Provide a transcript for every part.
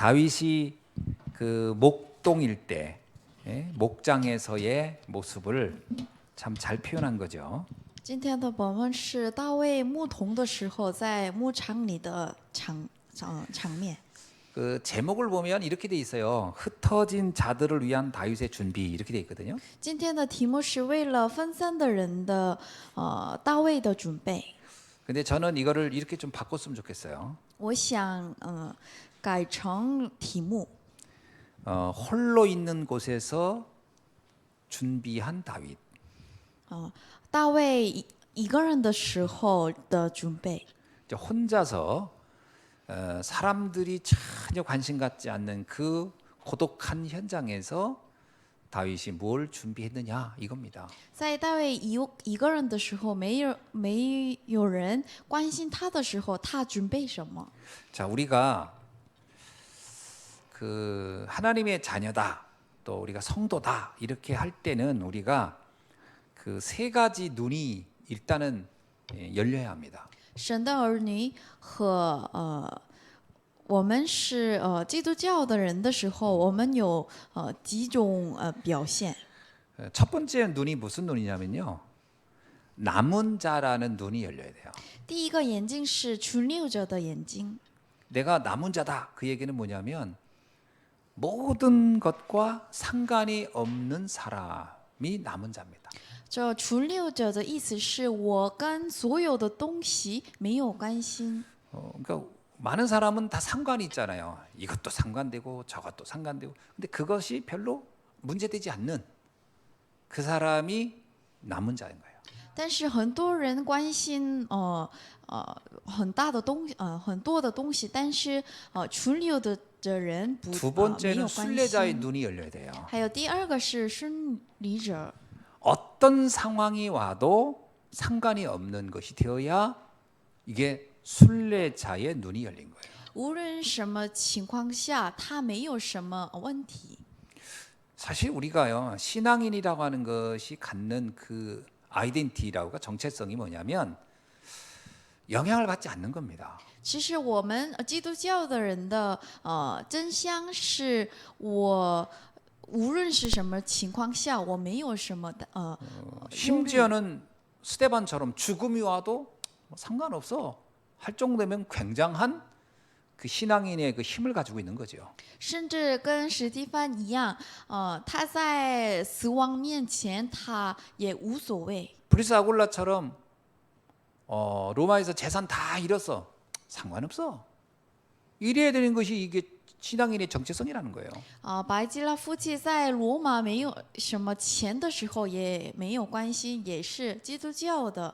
다윗이 그 목동일 때 목장에서의 모습을 참 잘 표현한 거죠. 今天的本文是大卫牧童的时候在牧场里的场面。 그 제목을 보면 이렇게 돼 있어요. 흩어진 자들을 위한 다윗의 준비 이렇게 돼 있거든요. 今天的题目是为了分散的人的大卫的准备。 근데 저는 이거를 이렇게 좀 바꿨으면 좋겠어요. 我想改成题目 홀로 있는 곳에서 준비한 다윗. 大卫一个人的时候的准备。 혼자서 사람들이 전혀 관심 갖지 않는 그 고독한 현장에서 다윗이 뭘 준비했느냐 이겁니다. 在大卫一个人的时候，没有人关心他的时候，他准备什么？ 자, 우리가 그 하나님의 자녀다, 또 우리가 성도다 이렇게 할 때는 우리가 그 세 가지 눈이 일단은 열려야 합니다. 神的儿女和我们是基督教的人的时候，我们有几种表现。 첫 번째 눈이 무슨 눈이냐면요. 남은 자라는 눈이 열려야 돼요. 第一个眼睛是存留者的眼睛。 내가 남은 자다. 그 얘기는 뭐냐면 모든 것과 상관이 없는 사람이 남은 자입니다. 这存留者的意思是我跟所有的东西没有关心。 그러니까 많은 사람은 다 상관이 있잖아요. 이것도 상관되고 저것도 상관되고. 근데 그것이 별로 문제되지 않는 그 사람이 남은 자인 거예요. 但是很多人关心很多的东西，但是存留的人不 두 没 번째는 有关 순례자의 心。 눈이 열려야 돼요. 还有第二个是顺理者， 어떤 상황이 와도 상관이 없는 것이 되어야 이게 순례자의 눈이 열린 거예요. 无论什么情况下，他没有什么问题。 사실 우리가요 신앙인이라고 하는 것이 갖는 그 아이덴티티라고가 정체성이 뭐냐면 영향을 받지 않는 겁니다. 其实我们基督教的人的真相是我无论是什么情况下，我没有什么忧虑。 심지어는 스데반처럼 죽음이 와도 상관없어 할 정도면 굉장한 그 신앙인의 그 힘을 가지고 있는 거죠. 甚至跟史蒂芬一样，他在死亡面前，他也无所谓。 브리스 아굴라처럼 로마에서 재산 다 잃었어 상관없어 이래야 되는 것이 이게 신앙인의 정체성이라는 거예요. 白基拉夫妻在罗马没有什么钱的时候也没有关系，也是基督教的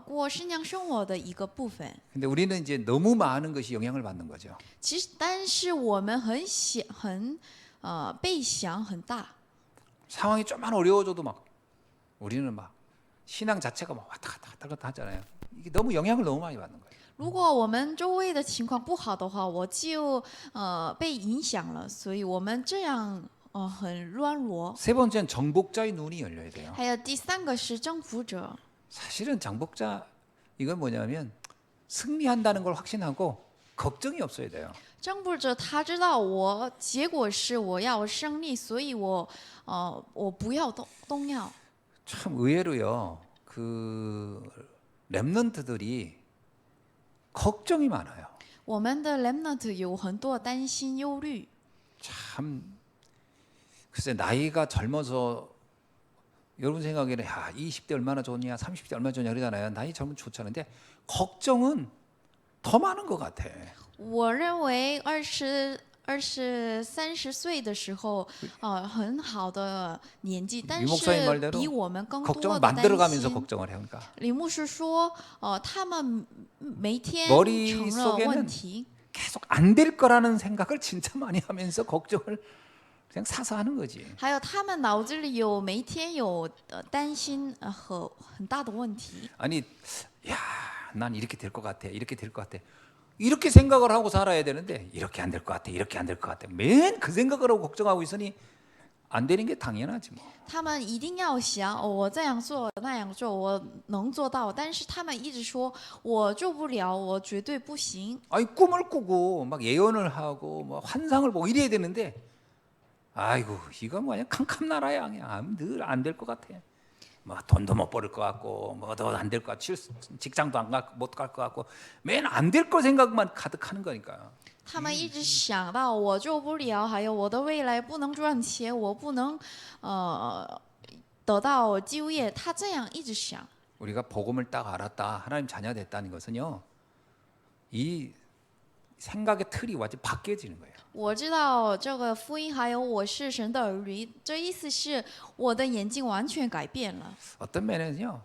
过信仰生活的一个部分。 근데 우리는 이제 너무 많은 것이 영향을 받는 거죠. 其实，但是我们被想很大。 상황이 좀만 어려워져도 막 우리는 막 신앙 자체가 막 왔다 갔다 하잖아요. 이게 너무 영향을 너무 많이 받는 거예요. 如果我们周围的情况不好的话，我就被影响了，所以我们这样很软弱。 세 번째는 정복자의 눈이 열려야 돼요. 还有第三个是征服者。 사실은 정복자 이건 뭐냐면 승리한다는 걸 확신하고 걱정이 없어야 돼요. 征服者他知道结果是我要胜利，所以我不要动摇。 참 의외로요. 그 렘넌트들이 걱정이 많아요. 我们的 remnant 有很多担心忧虑。 참 글쎄 나이가 젊어서 여러분 생각에는 야 20대 얼마나 좋냐 30대 얼마나 좋냐 그러잖아요. 나이 젊으면 좋잖아요. 근데 걱정은 더 많은 것 같아. 我认为30岁的时候，很好的年纪，但 유 목사님 是 말대로 比我们更 걱정을 多的担 만들어가면서 心。 걱정을 해요. 그러니까 李牧师说，他们每天 머릿속에는 承认问题， 계속 안 될 거라는 생각을 진짜 많이 하면서 걱정을 그냥 사서 하는 거지. 还有他们脑子里有每天有担心和很大的问题。 아니, 야, 난 이렇게 될 것 같아, 이렇게 될 것 같아. 이렇게 생각을 하고 살아야 되는데 이렇게 안 될 것 같아, 이렇게 안 될 것 같아. 맨 그 생각을 하고 걱정하고 있으니 안 되는 게 당연하지 뭐. 他们一定要想，哦，我这样做那样做，我能做到，但是他们一直说我做不了，我绝对不行。 아니 꿈을 꾸고 막 예언을 하고 뭐 환상을 보고 이래야 되는데 아이고 이거 뭐 그냥 캄캄나라야 그냥 늘 안 될 것 같아. 뭐 돈도 못 벌을 것 같고 뭐도 안 될 것 같고 직장도 못 갈 것 같고 맨 안 될 거 생각만 가득하는 거니까. 他们一直想到我做不了，还有我的未来不能赚钱，我不能得到就业，他这样一直想。 우리가 복음을 딱 알았다 하나님 자녀 됐다는 것은요 이 생각의 틀이 완전 바뀌어지는 거예요. 我知道这个福音，还有我是神的儿女，这意思是我的眼睛完全改变了。 어떤 면에는요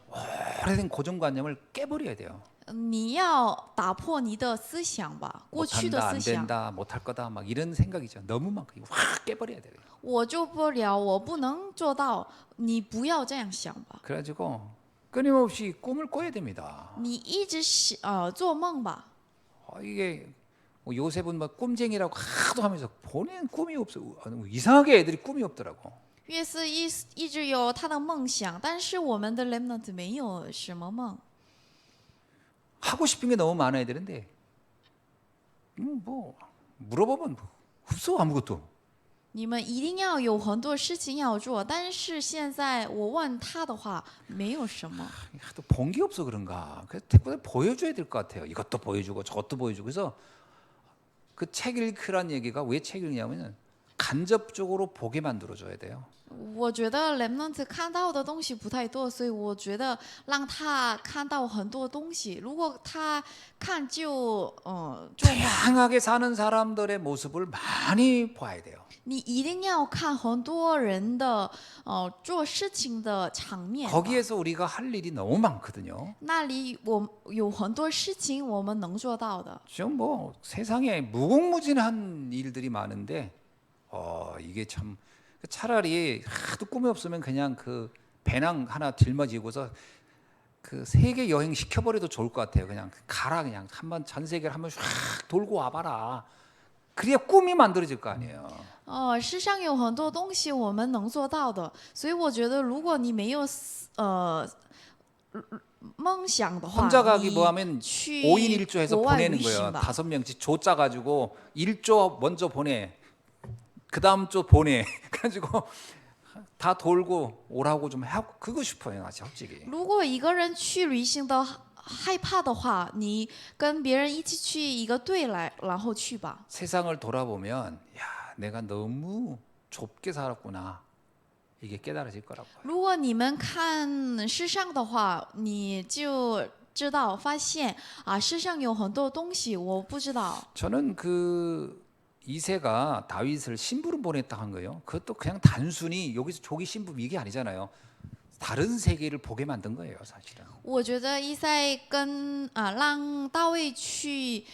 오래된 고정관념을 깨버려야 돼요. 你要打破你的思想吧，过去的 못한다 思 안 想。 된다 못할 거다 막 이런 생각이죠. 너무 많고 이거 확 깨버려야 돼요. 我做不了，我不能做到，你不要这样想吧， 그래가지고 끊임없이 꿈을 꿔야 됩니다. 你一直做梦吧。 이게 뭐 요셉은 막 꿈쟁이라고 하도 하면서 본인 꿈이 없어. 이상하게 애들이 꿈이 없더라고. 约瑟一直有他的梦想，但是我们的 remnant 没有什么梦。 하고 싶은 게 너무 많아 애들인데 뭐 물어보면 없어 아무것도. 你们一定要有很多事情要做，但是现在我问他的话，没有什么。 하도 본 게 없어 그런가. 그래서 대부분 보여줘야 될 것 같아요. 이것도 보여주고 저것도 보여주고. 그래서 그 책 읽으란 얘기가 왜 책 읽냐면은 간접적으로 보게 만들어줘야 돼요. 我觉得 remnant 看到的东西不太多，所以我觉得让他看到很多东西。如果他看就做梦， 다양하게 사는 사람들의 모습을 많이 봐야 돼요. 你一定要看很多人的做事情的场面吧。 거기에서 우리가 할 일이 너무 많거든요. 那里我有很多事情我们能做到的。 지금 뭐 세상에 무궁무진한 일들이 많은데 이게 참 차라리 하도 꿈이 없으면 그냥 그 배낭 하나 짊어지고서 그 세계 여행 시켜버려도 좋을 것 같아요. 그냥 가라 그냥 한번 전 세계를 한번 쫙 돌고 와봐라. 그래야 꿈이 만들어질 거 아니에요. 世上有很多东西我们能做到的，所以我觉得如果你没有梦想的话， 혼자 가기 你 뭐하면 去 5인 1조해서 国外 보내는 旅 거예요. 行吧。 5명씩 조 짜가지고 1조 먼저 보내. 그 다음 조 보내. 그래가지고 다 돌고 오라고 좀 하고 그거 싶어요, 나 솔직히. 如果一个人去旅行的害怕的话，你跟别人一起去一个队来，然后去吧。 세상을 돌아보면 야, 내가 너무 좁게 살았구나. 이게 깨달아질 거라고요. 如果你们看世上的话，你就知道发现世上有很多东西我不知道。 저는 그 이새가 다윗을 심부름 보냈다 한 거예요. 그것도 그냥 단순히 여기서 조기 심부름 이게 아니잖아요. 다른 세계를 보게 만든 거예요, 사실은. 我觉得以赛跟让大卫去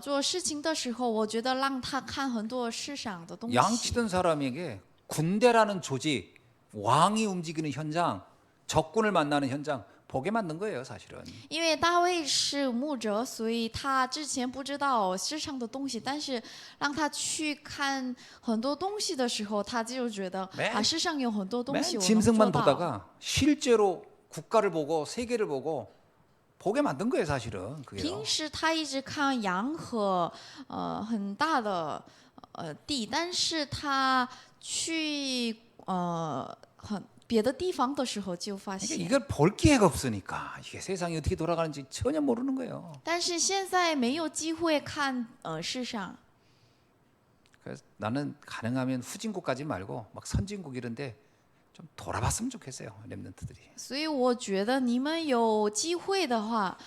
做事情的时候，我觉得让他看很多世上的东西。 양치던 사람에게 군대라는 조직, 왕이 움직이는 현장, 적군을 만나는 현장 보게 만든 거예요, 사실은. 因为大卫是牧者，所以他之前不知道世上的东西，但是让他去看很多东西的时候，他就觉得世上有很多东 맨 西我能 짐승만 做到。 보다가 실제로 국가를 보고 세계를 보고 보게 만든 거예요, 사실은. 그게요. 平时他一直看羊和很大的地，但是他去别的地方的时候就发 그러니까 现。 이걸 볼 기회가 없으니까 이게 세상이 어떻게 돌아가는지 전혀 모르는 거예요. 但是现在没有机会看世上。 그래서 나는 가능하면 후진국까지 말고 막 선진국 이런데 좀 돌아봤으면 좋겠어요, 렘넌트들이. 所以我觉得你们有机会的话，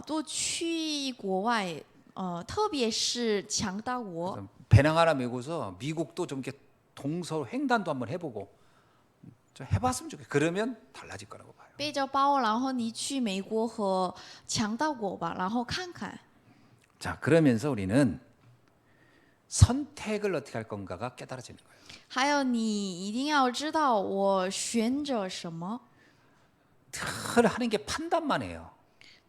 多去国外，特别是强大国。 그래서 배낭 하나 메고서 미국도 좀 이렇게 동서 횡단도 한번 해보고 좀 해봤으면 좋겠어요. 그러면 달라질 거라고 봐요. 背着包，然后你去美国和强大国吧，然后看看。 자, 그러면서 우리는 선택을 어떻게 할 건가가 깨달아지는 거예요. 还有，你一定要知道我选择什么。 늘 하는 게 판단만 해요.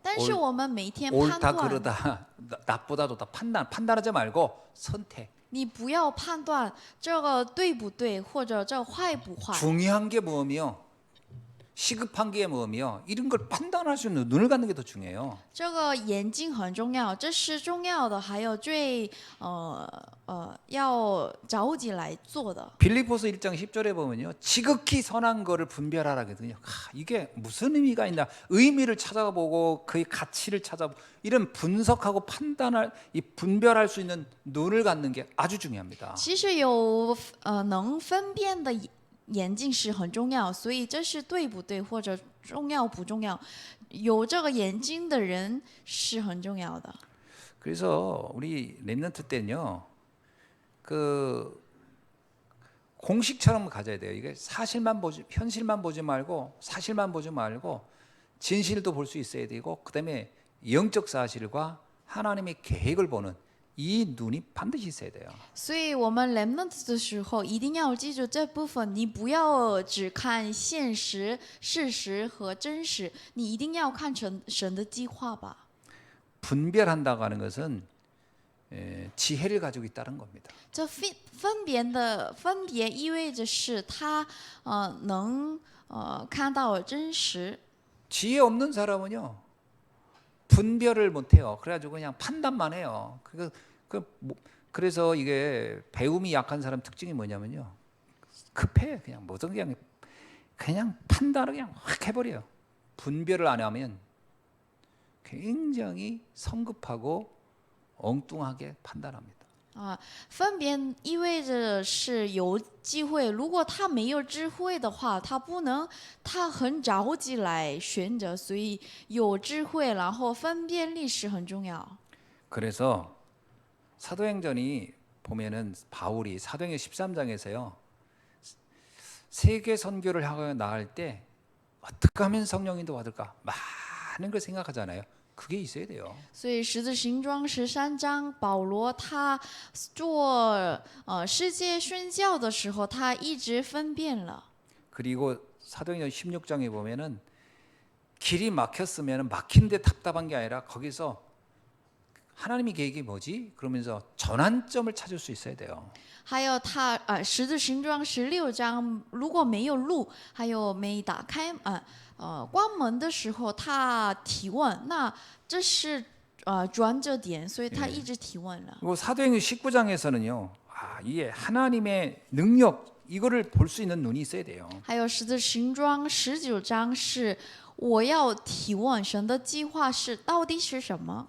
但是我们每天判 옳다 断， 그러다 나쁘다 좋다 판단하지 말고 선택. 你不要判断这个对不对，或者这坏不坏。 중요한 게 뭐며 시급한 게 뭐며 이런 걸 판단할 수 있는 눈을 갖는 게 더 중요해요. 这个眼睛很重要，这是重要的，还有最要着急来做的。 빌립보서 1장 10절에 보면요. 지극히 선한 거를 분별하라거든요. 이게 무슨 의미가 있나? 의미를 찾아보고 그의 가치를 찾아보고 이런 분석하고 판단할 이 분별할 수 있는 눈을 갖는 게 아주 중요합니다. 其实有能分辨的眼睛是很重要，所以这是对不对或者重要不重要，有这个眼睛的人是很重要的。 그래서 우리 랩런트 때는요. 그 공식처럼 가져야 돼요. 이게 사실만 보지 현실만 보지 말고 사실만 보지 말고 진실도 볼 수 있어야 되고 그다음에 영적 사실과 하나님의 계획을 보는 이 눈이 반드시 있어야 돼요. 所以我们 remnant 的时候一定要记住这部分，你不要只看现实、事实和真实，你一定要看成神的计划吧。 분별한다고 하는 것은 지혜를 가지고 있다는 겁니다. 这分别意味着是他能看到真实。 지혜 없는 사람은요 분별을 못해요. 그래가지고 그냥 판단만 해요. 그래서 이게 배움이 약한 사람 특징이 뭐냐면요 급해. 그냥 뭐든 그냥 판단을 그냥 확 해버려요. 분별을 안 하면 굉장히 성급하고 엉뚱하게 판단합니다. 分别意味着是有机会，如果他没有智慧的话，他很着急来选择，所以有智慧，然后分辨力是很重要。 그래서 사도행전이 보면은 바울이 사도행전 13장에서요 세계 선교를 하고 나갈 때 어떻게 하면 성령인도 받을까 많은 걸 생각하잖아요. 그게 있어야 돼요. 所以十字行传13章，保罗他做世界宣教的时候，他一直分辨了。 그리고 사도행전 16장에 보면은 길이 막혔으면 막힌데 답답한 게 아니라 거기서 하나님의 계획이 뭐지? 그러면서 전환점을 찾을 수 있어야 돼요. 还有他十字行传16章，如果没有路，还有没打开关门的时候，他提问，那这是转折点，所以他一直提问了。 그리고 사도행전 19장에서는요. 이게 하나님의 능력 이거를 볼 수 있는 눈이 있어야 돼요. 还有十字行传19章是我要提问神的计划是到底是什么？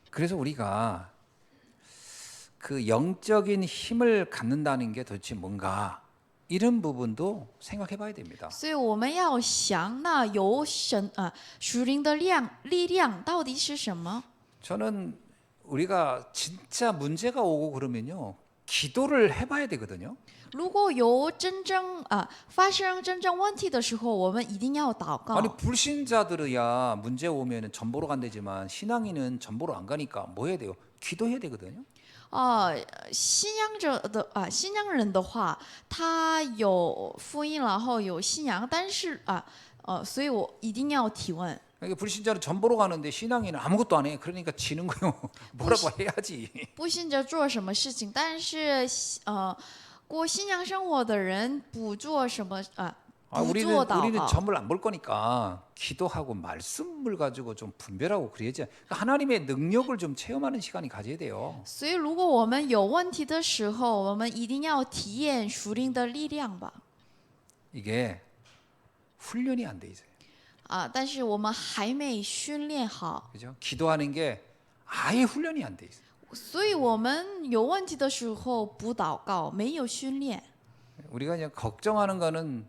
그래서 우리가 그 영적인 힘을 갖는다는 게 도대체 뭔가 이런 부분도 생각해 봐야 됩니다. 所以我们要想，那有神属灵的力量到底是什么？ 저는 우리가 진짜 문제가 오고 그러면요. 기도를 해 봐야 되거든요. 如果有发生真正问题的时候，我们一定要祷告。 아니 불신자들이야 문제 오면은 전보로 간대지만 신앙인은 전보로 안 가니까 뭐 해야 돼요? 기도해야 되거든요. 信仰人的话，他有福音，然后有信仰，但是所以我一定要提问。 그러니까 불신자는 전보로 가는데 신앙인은 아무것도 안 해. 그러니까 지는 거요. 뭐라고 해야지. 不信着做什么事情，但是过信仰生活的人不做什么不做祷 우리는 告。 전부를 안 볼 거니까 기도하고 말씀을 가지고 좀 분별하고 그래야지. 그러니까 하나님의 능력을 좀 체험하는 시간이 가져야 돼요. 所以，如果我们有问题的时候，我们一定要体验属灵的力量吧。 이게 훈련이 안 돼 있어요. 但是我们还没训练好， 그죠? 기도하는 게 아예 훈련이 안 돼 있어요. 所以我们有问题的时候不祷告，没有训练。 우리가 그냥 걱정하는 거는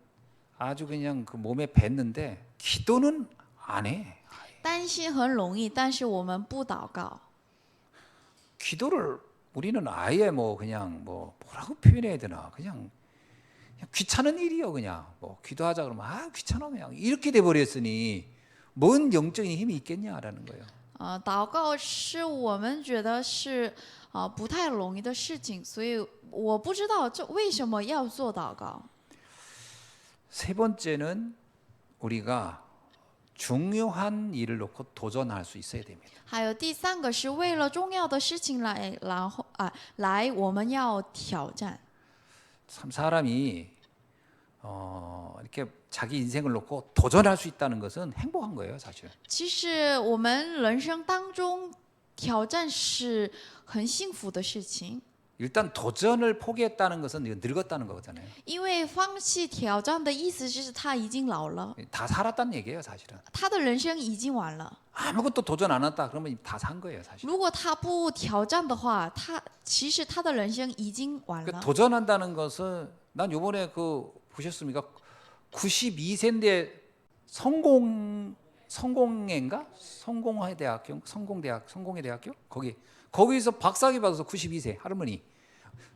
아주 그냥 그 몸에 뱉는데 기도는 안 해. 担心很容易，但是我们不祷告。 기도를 우리는 아예 그냥 뭐라고 표현해야 되나 그냥 귀찮은 일이요. 그냥 뭐 기도하자 그러면 귀찮아 그냥 이렇게 돼 버렸으니 뭔 영적인 힘이 있겠냐라는 거예요. 祷告是我们觉得是不太容易的事情，所以我不知道这为什么要做祷告。 세 번째는 우리가 중요한 일을 놓고 도전할 수 있어야 됩니다. 还有第三个是为了重要的事情来，然后来我们要挑战。 참 사람이 이렇게 자기 인생을 놓고 도전할 수 있다는 것은 행복한 거예요, 사실. 其实我们人生当中挑战是很幸福的事情， 일단 도전을 포기했다는 것은 늙었다는 거잖아요. 因为放弃挑战的意思就是他已经老了， 다 살았다는 얘기예요, 사실은. 他的人生已经完了。 아무것도 도전 안 했다 그러면 다 산 거예요, 사실. 如果他不挑战的话，其实他的人生已经完 그 了。 도전한다는 것은 난 요번에 그 보셨습니까? 92세인데 성공회인가? 성공회 대학교, 성공회 대학교 거기서 박사학위 받아서 92세 할머니.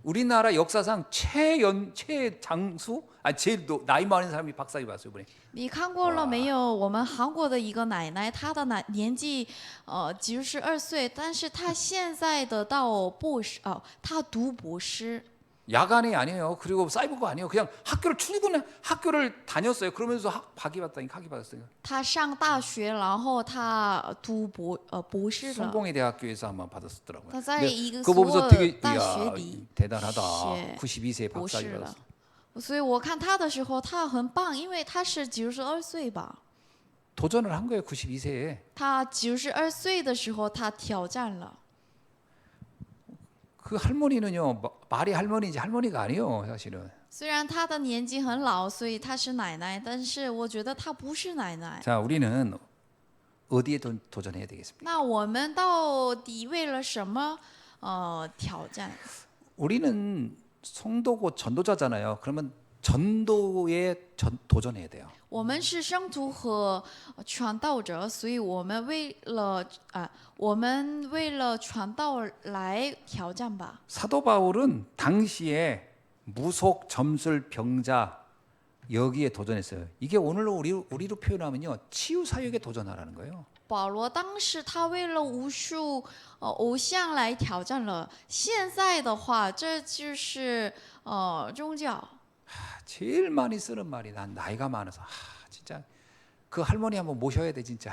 우리나라 역사상 최장수 제일 나이 많은 사람이 박사학위 받았어요 이번에. 你看过了没有？我们韩国的一个奶奶，她的年纪92岁，但是她现在得到博士她读博士。 야간이 아니에요. 그리고 사이버가 아니에요. 그냥 학교를 다녔어요. 그러면서 학위 받았어요. 她上大学，然后她读博士了。 성공회 대학교에서 아마 받았었더라고요. 她在一个 그거 所 보면서 有 되게 大 이야, 学里 대단하다. 学 92세에 博 박사학위 士了 받았어. 。所以我看她的时候，她很棒，因为她是92岁吧。 도전을 한 거예요. 92세에. 她92岁的时候，她挑战了。 그 할머니는요. 말이 할머니인지 할머니가 아니에요. 사실은. 虽然她的年纪很老，所以她是奶奶，但是我觉得她不是奶奶。 자, 우리는 어디에 도전해야 되겠습니까? 那我们到底为了什么挑战？ 우리는 성도고 전도자잖아요. 그러면 전도에 도전해야 돼요. 我们是圣徒和传道者，所以我们为了传道来挑战吧。 사도 바울은 당시에 무속, 점술, 병자 여기에 도전했어요. 이게 오늘로 우리로 표현하면요. 치유 사역에 도전하라는 거예요. 保罗当时他为了无数偶像来挑战了，现在的话，这就是宗教。 제일 많이 쓰는 말이 난 나이가 많아서 진짜 그 할머니 한번 모셔야 돼 진짜.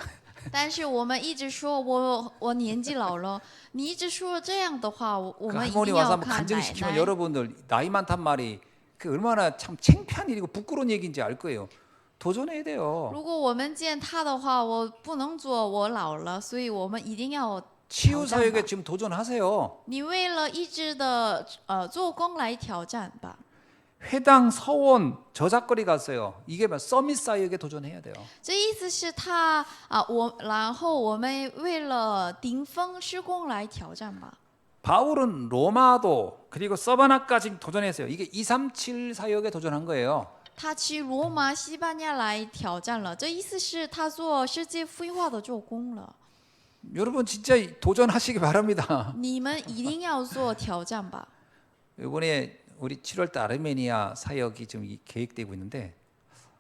但是我们一直说我年纪老了，你一直说这样的话，我 그 们一 할머니 定 와서 要 한번 看奶 간증시키면 奶。 여러분들 나이 많단 말이 그 얼마나 참 창피한 일이고 부끄러운 얘기인지 알 거예요. 도전해야 돼요. 如果我们见他的话，我不能做，我老了，所以我们一定要 치유 挑战 사역에 吧。 지금 도전하세요. 你为了医治的做工来挑战吧。 회당 서원 저작거리 갔어요. 이게 뭐 서밋 사역에 도전해야 돼요. 这意思是他然后我们为了顶峰施工来挑战吧。 바울은 로마도 그리고 서바나까지 도전했어요. 이게 237 사역에 도전한 거예요. 他去罗马、西班牙来挑战了，这意思是他做世界福音化的做工了。 여러분 진짜 도전하시기 바랍니다. 你们一定要做挑战吧。 이번에 우리 7월달 아르메니아 사역이 지금 계획되고 있는데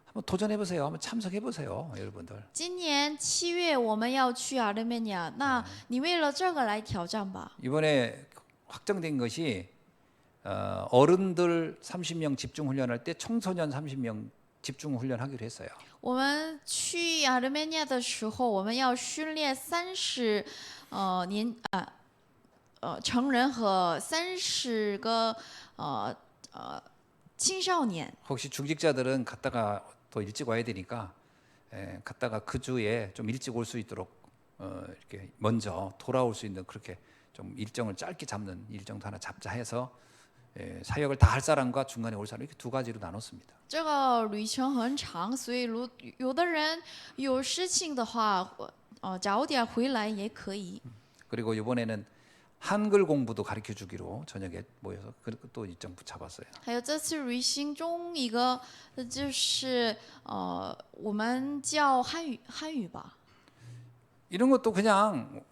한번 도전해 보세요. 한번 참석해 보세요, 여러분들. 今年7月我们要去阿尔美尼亚，那你为了这个来挑战吧。 이번에 확정된 것이 어른들 30명 집중 훈련할 때 청소년 30명 집중 훈련하기로 했어요. 我们去阿尔美尼亚的时候，我们要训练成人和30个青少年。 혹시 중직자들은 갔다가 더 일찍 와야 되니까 갔다가 그 주에 좀 일찍 올 수 있도록 이렇게 먼저 돌아올 수 있는 그렇게 좀 일정을 짧게 잡는 일정도 하나 잡자 해서 사역을 다 할 사람과 중간에 올 사람 이렇게 두 가지로 나눴습니다. 这个旅程很长，所以有的人有事情的话，早点回来也可以。 그리고 이번에는 한글 공부도 가르쳐 주기로 저녁에 모여서 또 일정 잡았어요. 还有这次旅行中一个就是我们教汉语吧。 이런 것도 그냥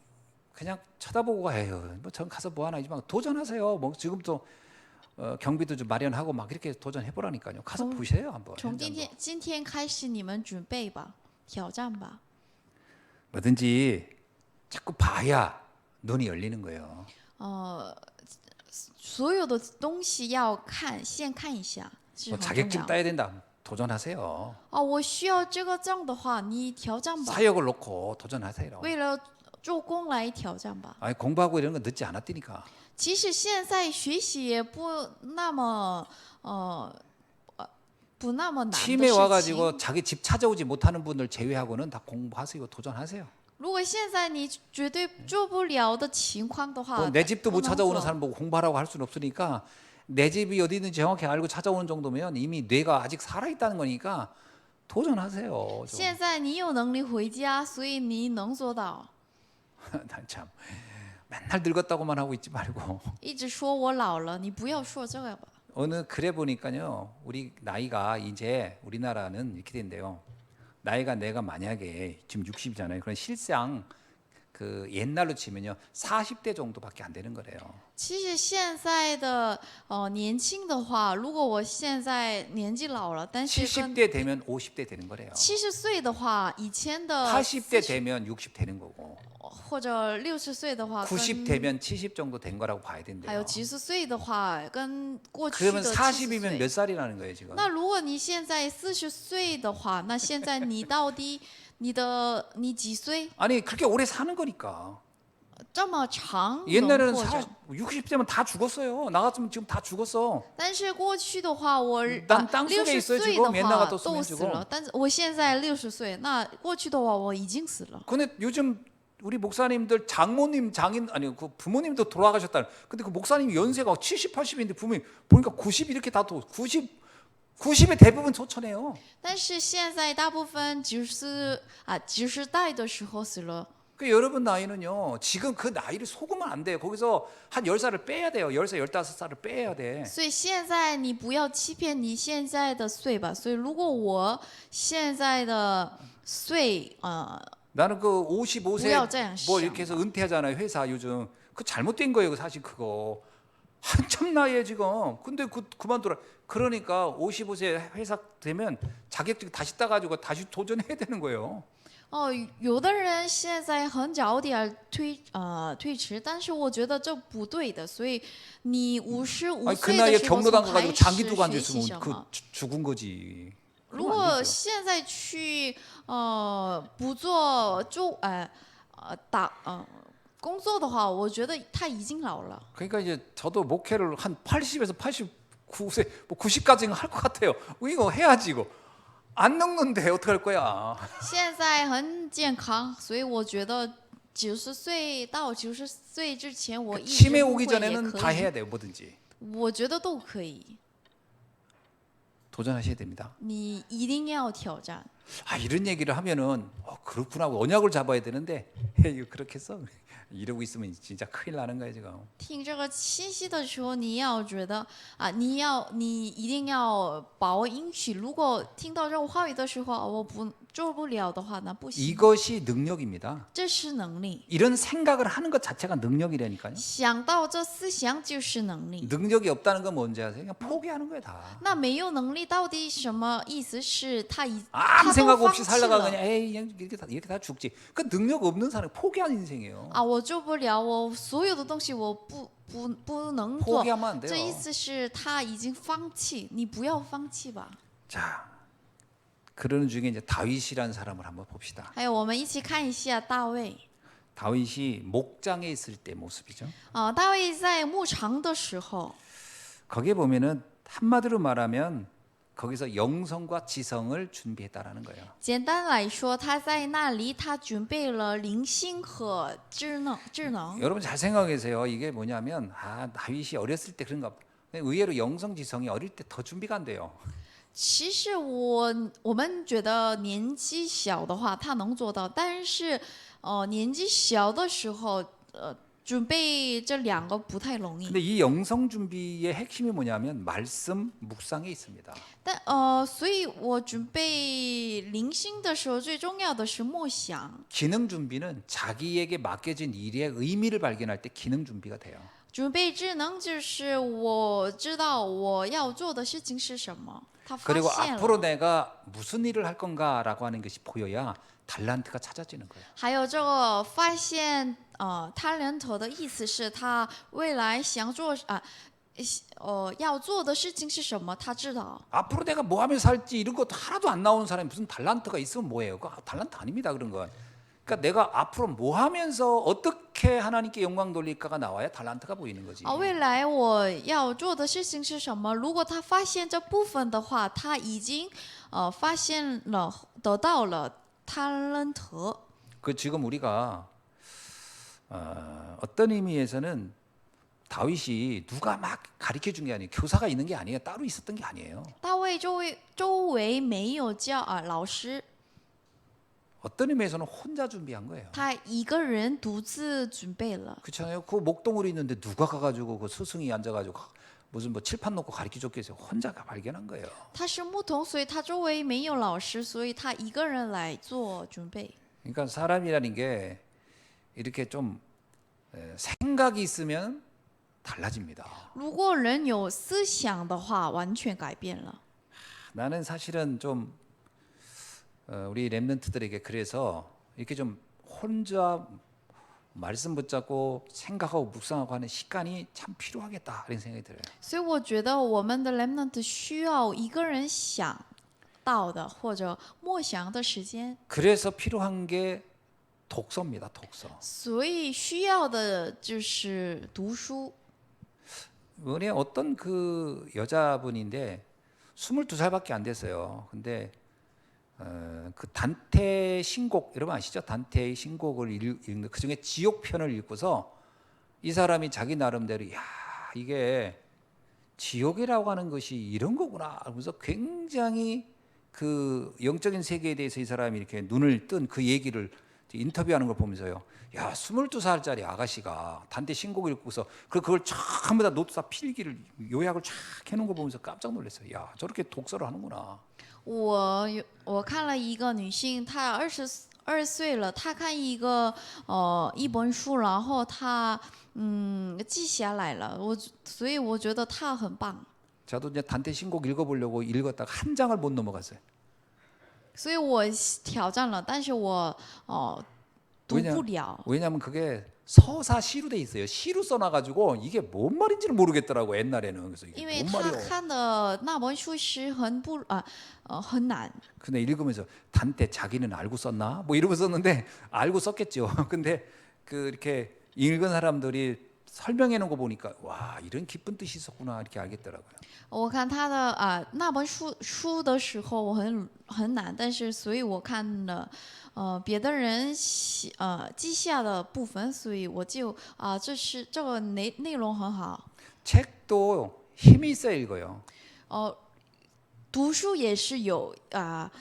쳐다보고 가요. 뭐 전 가서 뭐 하나 이지만 도전하세요. 뭐 지금도 경비도 좀 마련하고 막 이렇게 도전해 보라니까요. 가서 보세요 한번. 从今天开始，你们准备吧，挑战吧。 뭐든지 자꾸 봐야 눈이 열리는 거예요. 所有的东西要看，先看一下。 是 뭐 很重 자격증 要。 따야 된다. 도전하세요. 我需要这个证的话，你挑战吧， 사역을 놓고 도전하세요. 为了做工来挑战吧。 아니, 공부하고 이런 거 늦지 않았다니까. 其实现在学习也不那么不那么难的 팀에 事情。 와가지고 자기 집 찾아오지 못하는 분들 제외하고는 다 공부하세요. 도전하세요. 如果现在你绝对做不了的情况的话， 내 집도 못 不能 찾아오는 做 사람 보고 공부하라고 할 수는 없으니까 내 집이 어디 있는지 정확히 알고 찾아오는 정도면 이미 뇌가 아직 살아있다는 거니까 도전하세요. 좀. 现在你有能力回家，所以你能做到。 난 참 맨날 늙었다고만 하고 있지 말고 一直说我老了，你不要说这个吧。 어느 글에 보니까요, 우리 나이가 이제 우리나라는 이렇게 된대요. 나이가 내가 만약에 지금 60이잖아요. 그런 실상 그 옛날로 치면요 40대 정도밖에 안 되는 거래요. 其实现在的年轻的话，如果我现在年纪老了，但是跟 70대 되면 50대 되는 거래요. 70岁的话，以前的 80대 되면 60 되는 거고 或者60岁的话， 90 跟 되면 70 정도 된 거라고 봐야 还有 된대요. 70岁的话，跟过去 그러면 的 40이면 70 몇 岁。 살이라는 거예요 지금? 那如果你现在40岁的话，那现在你到底你几岁？ 아니 그렇게 오래 사는 거니까. 这么长能 옛날에는 活着？ 60대면 다 죽었어요. 나 같으면 지금 다 죽었어. 但是过去的话，我난땅속에 60 있어요 岁 지금 的 옛날 话 같았으면 都死 지금 了，但是我现在60岁，那过去的话我已经死了。 근데 요즘 우리 목사님들 장모님 장인 아니 그 부모님도 돌아가셨다. 근데 그 목사님 연세가 70, 80인데 부모님 보니까 90 이렇게 다 90의 대부분 소천해요. 但是现在大部分90代的时候死了。 그 여러분 나이는요. 지금 그 나이를 속으면 안 돼요. 거기서 한 10살을 빼야 돼요. 10살, 15살을 빼야 돼. 所以现在你不要欺骗你现在的岁吧。所以如果我现在的岁 나는 그 不 55세 要这样 뭐 想。 이렇게 해서 은퇴하잖아요. 회사 요즘. 그 잘못된 거예요. 사실 그거. 한참 나이에 지금. 근데 그만둬라. 그러니까 55세 회사 되면 자격증 다시 따가지고 다시 도전해야 되는 거예요. 有的人现在很早点推迟，但是我觉得这不对的。所以你55 아니, 그 岁的 나이에 时候 경로당 才 가가지고 开 장기 始 두고 学习 앉아있으면 什 그 么。 죽은 거지. 如 그러면 안 果 되죠. 现在去不做工作的话，我觉得他已经老了。 그러니까 이제 저도 목회를 한 80에서 89세, 뭐 90까지는 할 것 같아요. 이거 해야지 이거. 안 늙는데 어떡할 거야. 现在很健康，所以我觉得90岁到90岁之前，我一直 치매 不 오기 会也 전에는 可 다 以 해야 돼요. 뭐든지. 我觉得都可以。 도전하셔야 됩니다. 你一定要挑战。 아 이런 얘기를 하면은 그렇구나 하고 언약을 잡아야 되는데 이거 그렇게 했어? 이러고 있으면 진짜 큰일 나는 거야 지금. 听这个信息的时候，你要觉得你一定要把握应许。如果听到这个话语的时候，我不做不了的话，那不行。 이것이 능력입니다. 这是能力， 이런 생각을 하는 것 자체가 능력이라니까요. 想到这思想就是能力。 능력이 없다는 건 뭔지 아세요? 그냥 포기하는 거야 다. 那没有能力到底什么意思？是他 아무 都 생각 放 없이 弃 살다가 了 그냥 에이 그냥 이렇게 다 죽지. 그 능력 없는 사람이 포기한 인생이에요. 啊，我做不了，我所有的东西我不能做。 포기하면 안 这意 돼요. 思是他已经放弃，你不要放弃吧。 자, 그러는 중에 이제 다윗이라는 사람을 한번 봅시다. 还有，我们一起看一下大卫。 다윗이 목장에 있을 때 모습이죠. 大卫在牧场的时候， 거기에 보면은 한마디로 말하면 거기서 영성과 지성을 준비했다라는 거예요. 简单来说，他在那里，他准备了灵性和智能。 여러분 잘 생각하세요. 이게 뭐냐면 다윗이 어렸을 때 그런가 봐. 의외로 영성 지성이 어릴 때 더 준비가 안 돼요. 其实我们觉得年纪小的话，他能做到，但是年纪小的时候，准备这两个不太容易。 근데 이 영성 준비의 핵심이 뭐냐면 말씀 묵상에 있습니다. 所以我准备灵性的时候，最重要的是默想。 기능 준비는 자기에게 맡겨진 일의 의미를 발견할 때 기능 준비가 돼요. 准备智能就是我知道我要做的事情是什么，他发 그리고 现 앞으로 了。 내가 무슨 일을 할 건가라고 하는 것이 보여야 달란트가 찾아지는 거예요. 还有这个发现talent的意思是他未来想做要做的事情是什么，他知道。 앞으로 내가 뭐 하면서 살지 이런 것도 하나도 안 나오는 사람이 무슨 달란트가 있으면 뭐예요? 그 달란트 아닙니다 그런 건. 그러니까 내가 앞으로 뭐 하면서 어떻게 하나님께 영광 돌릴까가 나와야 달란트가 보이는 거지. 未来我要做的事情是什么？如果他发现这部分的话，他已经发现了，得到了talent。 그 지금 우리가 어떤 의미에서는 다윗이 누가 막 가르쳐 준 게 아니에요. 교사가 있는 게 아니에요. 따로 있었던 게 아니에요. 大卫周围没有老师， 어떤 의미에서는 혼자 준비한 거예요. 他一个人独自准备了。 그렇잖아요. 그 목동울이 있는데 누가 가가지고 그 스승이 앉아가지고 무슨 뭐 칠판 놓고 가르쳐 줬겠어요. 혼자가 발견한 거예요. 他是牧童，所以他周围没有老师，所以他一个人来做准备。 그러니까 사람이라는 게 이렇게 좀 생각이 있으면 달라집니다. 如果人有思想的话，完全改变了。 나는 사실은 좀 우리 렘넌트들에게 그래서 이렇게 좀 혼자 말씀 붙잡고 생각하고 묵상하고 하는 시간이 참 필요하겠다 이런 생각이 들어요. 所以我觉得我们的 remnant 需要一个人想到的或者默想的时间， 그래서 필요한 게 독서입니다. 독서. 所以需要的就是读书。 은혜 어떤 그 여자분인데 22살밖에 안 됐어요. 근데 그 단테 신곡 여러분 아시죠? 단테의 신곡을 읽는 그 중에 지옥편을 읽고서 이 사람이 자기 나름대로 야 이게 지옥이라고 하는 것이 이런 거구나 하면서 굉장히 그 영적인 세계에 대해서 이 사람이 이렇게 눈을 뜬 그 얘기를 인터뷰하는 걸 보면서요. 야 22살짜리 아가씨가 단테 신곡을 읽고서 그걸 전부 다 노트 다 필기를 요약을 쫙 해놓은 거 보면서 깜짝 놀랐어요. 야 저렇게 독서를 하는구나. 我看了一个女性，她22岁了，她看一本书，然后她记下来了，所以我觉得她很棒。 저도 이제 단테 신곡 읽어보려고 읽었다가 한 장을 못 넘어갔어요. 所以我挑战了，但是我读不了。 왜냐하면 그게 서사 시로 돼 있어요. 시로 써놔가지고 이게 뭔 말인지를 모르겠더라고 옛날에는. 그래서 因 이게 为 뭔 他 말이야. 看的那本书是很难。 근데 읽으면서 단테 자기는 알고 썼나? 뭐 이러고 썼는데 알고 썼겠죠. 근데 그 이렇게 읽은 사람들이 설명해 놓은 거 보니까 와 이런 깊은 뜻이 있었구나 이렇게 알겠더라고요. 我看他的那本书的时候，我很难，但是所以我看了别的人记下的部分，所以我就这个内容很好。 책도 힘이 있어야 읽어요. 读书也是有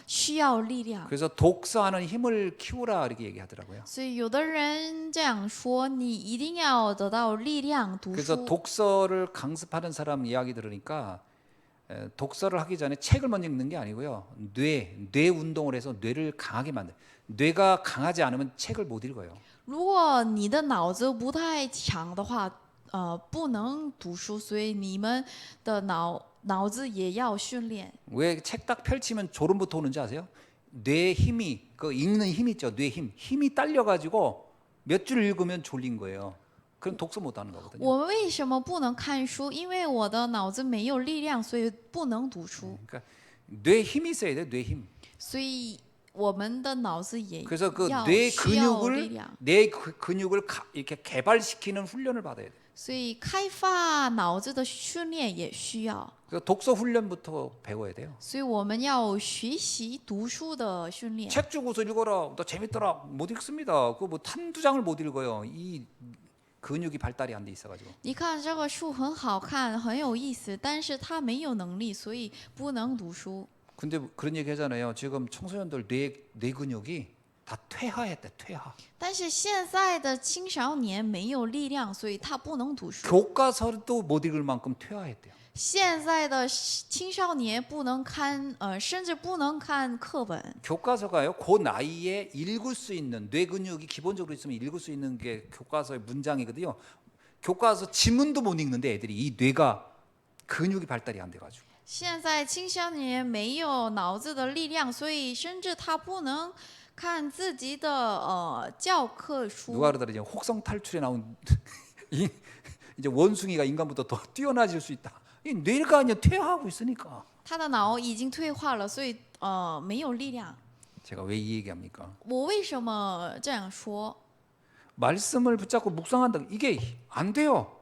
需要力量， 그래서 독서하는 힘을 키우라 이렇게 얘기하더라고요. 所以有的人这样说，你一定要得到力量读 그래서 书。 독서를 강습하는 사람 이야기 들으니까 독서를 하기 전에 책을 먼저 읽는 게 아니고요. 뇌 운동을 해서 뇌를 강하게 만들. 뇌가 강하지 않으면 책을 못 읽어요. 如果你的脑子不太强的话，不能读书，所以你们的脑子也要训练。 왜 책 딱 펼치면 졸음부터 오는지 아세요? 뇌 힘이 그 읽는 힘 있죠. 뇌 힘이 딸려 가지고 몇 줄 읽으면 졸린 거예요. 그럼 독서 못 하는 거거든요. 我为什么不能看书？因为我的脑子没有力量，所以不能读书。 그러니까 뇌 힘이 있어야 돼요. 뇌 힘. 所以我们的脑子也 그래서 그 要 뇌 需要力量。 근육을 이렇게 개발시키는 훈련을 받아야 돼요. 所以开发脑子的训练也需要。 그래서 독서 훈련부터 배워야 돼요. 所以我们要学习读书的训练。 책 주고서 읽어라. 나 재밌더라. 못 읽습니다. 그 뭐 한두 장을 못 읽어요. 이 근육이 발달이 안 돼 있어가지고. 你看这个书很好看，很有意思，但是他没有能力，所以不能读书。 근데 그런 얘기 하잖아요. 지금 청소년들 뇌 근육이 다 퇴화했대. 퇴화. 但是现在的青少年没有力量，所以他不能读书。 교과서도 못 읽을 만큼 퇴화했대요. 现在的青少年不能看，甚至不能看课本。 교과서가요. 그 나이에 읽을 수 있는 뇌 근육이 기본적으로 있으면 읽을 수 있는 게 교과서의 문장이거든요. 교과서 지문도 못 읽는데 애들이 이 뇌가 근육이 발달이 안 돼가지고. 现在青少年没有脑子的力量，所以甚至他不能看自己的教科书。 누가 그러더라 이제 혹성 탈출에 나온 이제 원숭이가 인간보다 더 뛰어나질 수 있다. 이 뇌가 이제 퇴화하고 있으니까. 他的脑已经退化了，所以没有力量。 제가 왜 이 얘기합니까? 我为什么这样说？ 말씀을 붙잡고 묵상한다. 이게 안 돼요.